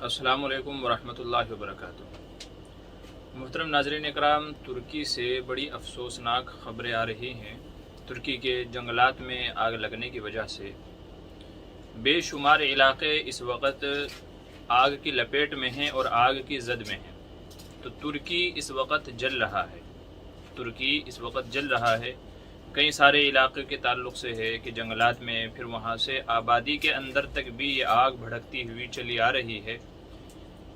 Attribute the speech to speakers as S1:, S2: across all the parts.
S1: अस्सलामु अलैकुम वरहमतुल्लाहि वबरकातुह। मोहतरम नाज़रीन इकराम, तुर्की से बड़ी अफसोसनाक ख़बरें आ रही हैं। तुर्की के जंगलात में आग लगने की वजह से बेशुमार इलाक़े इस वक्त आग की लपेट में हैं और आग की जद में हैं। तो तुर्की इस वक्त जल रहा है। तुर्की इस वक्त जल रहा है। कई सारे इलाक़े के ताल्लुक़ से है कि जंगलात में, फिर वहाँ से आबादी के अंदर तक भी ये आग भड़कती हुई चली आ रही है,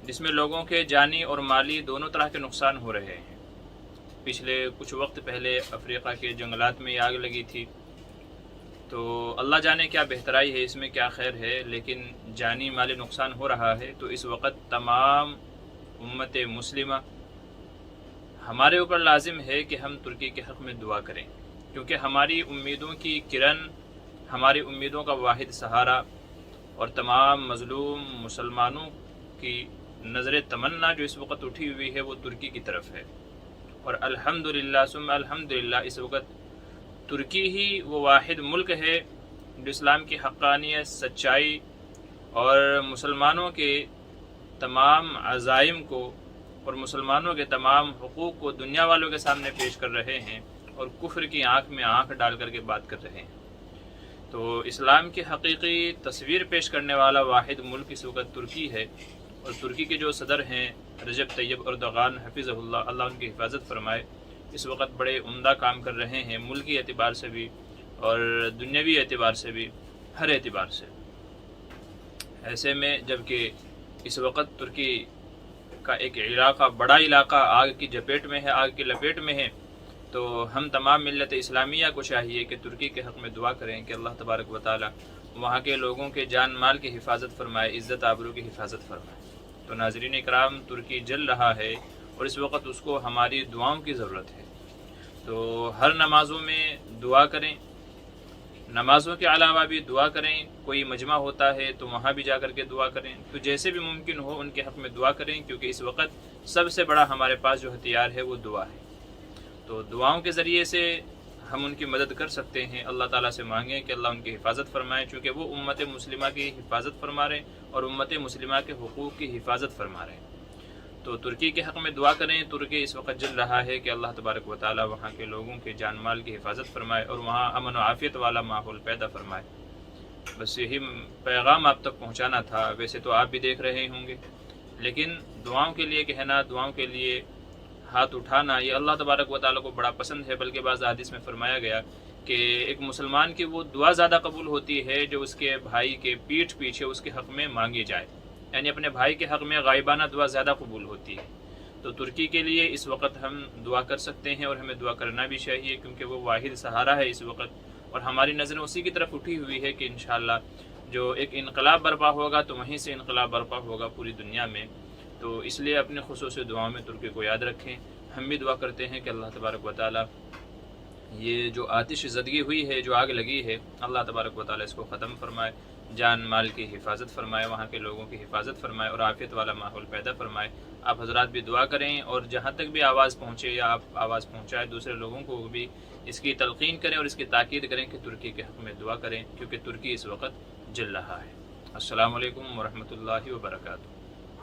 S1: जिसमें लोगों के जानी और माली दोनों तरह के नुकसान हो रहे हैं। पिछले कुछ वक्त पहले अफ्रीका के जंगलात में आग लगी थी, तो अल्लाह जाने क्या बेहतराई है इसमें, क्या खैर है, लेकिन जानी माली नुकसान हो रहा है। तो इस वक्त तमाम उम्मत मुस्लिमा हमारे ऊपर लाजिम है कि हम तुर्की के हक़ में दुआ करें, क्योंकि हमारी उम्मीदों की किरण, हमारी उम्मीदों का वाहिद सहारा और तमाम मज़लूम मुसलमानों की नज़र तमन्ना जो इस वक्त उठी हुई है वो तुर्की की तरफ है। और अल्हम्दुलिल्लाह सुम्मा अल्हम्दुलिल्लाह, इस वक्त तुर्की ही वो वाहिद मुल्क है जो इस्लाम की हक़ानियत, सच्चाई और मुसलमानों के तमाम अज़ाइम को और मुसलमानों के तमाम हुकूक़ को दुनिया वालों के सामने पेश कर रहे हैं और कुफ्र की आँख में आँख डाल करके बात कर रहे हैं। तो इस्लाम की हकीकी तस्वीर पेश करने वाला वाहिद मुल्क इस वक्त तुर्की है। और तुर्की के जो सदर हैं रजब तैयब एर्दोगान हफिज़हुल्लाह, अल्लाह उनकी हिफाजत फरमाए, इस वक्त बड़े उम्दा काम कर रहे हैं, मुल्की एतबार से भी और दुनियावी एतबार से भी, हर एतबार से। ऐसे में जबकि इस वक्त तुर्की का एक इलाका, बड़ा इलाका आग की चपेट में है, आग की लपेट में है, तो हम तमाम मिल्लत इस्लामिया को चाहिए कि तुर्की के हक़ में दुआ करें कि अल्लाह तबारक व तआला वहाँ के लोगों के जान माल की हिफाजत फरमाए, इज़्ज़त आबरू की हिफाजत फरमाए। तो नाज़रीन इकराम, तुर्की जल रहा है और इस वक्त उसको हमारी दुआओं की ज़रूरत है। तो हर नमाज़ों में दुआ करें, नमाज़ों के अलावा भी दुआ करें। कोई मजमा होता है तो वहाँ भी जा कर के दुआ करें। तो जैसे भी मुमकिन हो उनके हक़ में दुआ करें, क्योंकि इस वक्त सबसे बड़ा हमारे पास जो हथियार है वो दुआ है। तो दुआओं के ज़रिए से हम उनकी मदद कर सकते हैं। अल्लाह ताला से मांगें कि अल्लाह उनकी हिफाजत फरमाए, चूँकि वो उम्मत मुस्लिमा की हिफाजत फरमा रहे हैं और उम्मत मुस्लिमा के हुकूक़ की हिफाजत फरमा रहे हैं। तो तुर्की के हक़ में दुआ करें। तुर्की इस वक्त जल रहा है कि अल्लाह तबारक व तआला वहाँ के लोगों के जान माल की हिफाजत फरमाए और वहाँ अमन व आफ़ियत वाला माहौल पैदा फरमाए। बस यही पैगाम आप तक पहुँचाना था। वैसे तो आप भी देख रहे होंगे, लेकिन दुआओं के लिए कहना, दुआओं के लिए हाथ उठाना, ये अल्लाह तबारक व तआला को बड़ा पसंद है। बल्कि बाज़ हदीस में फरमाया गया कि एक मुसलमान की वो दुआ ज़्यादा कबूल होती है जो उसके भाई के पीठ पीछे उसके हक़ में मांगी जाए, यानी अपने भाई के हक़ में गायबाना दुआ ज़्यादा कबूल होती है। तो तुर्की के लिए इस वक्त हम दुआ कर सकते हैं और हमें दुआ करना भी चाहिए, क्योंकि वो वाहिद सहारा है इस वक्त। और हमारी नज़रें उसी की तरफ उठी हुई है कि इंशाअल्लाह जो एक इनकलाब बर्पा होगा तो वहीं से इनकलाब बर्पा होगा पूरी दुनिया में। तो इसलिए अपने खुसूसी दुआओं में तुर्की को याद रखें। हम भी दुआ करते हैं कि अल्लाह तबारक व तआला ये जो आतिश ज़दगी हुई है, जो आग लगी है, अल्लाह तबारक व तआला इसको ख़त्म फरमाए, जान माल की हिफाजत फरमाए, वहाँ के लोगों की हिफाजत फरमाए और आफ़ियत वाला माहौल पैदा फरमाए। आप हज़रात भी दुआ करें और जहाँ तक भी आवाज़ पहुँचे या आप आवाज़ पहुँचाए दूसरे लोगों को भी इसकी तलक़ीन करें और इसकी ताकीद करें कि तुर्की के हक़ में दुआ करें, क्योंकि तुर्की इस वक्त जल रहा है। अस्सलामु अलैकुम वरहमतुल्लाहि वबरकातुहू।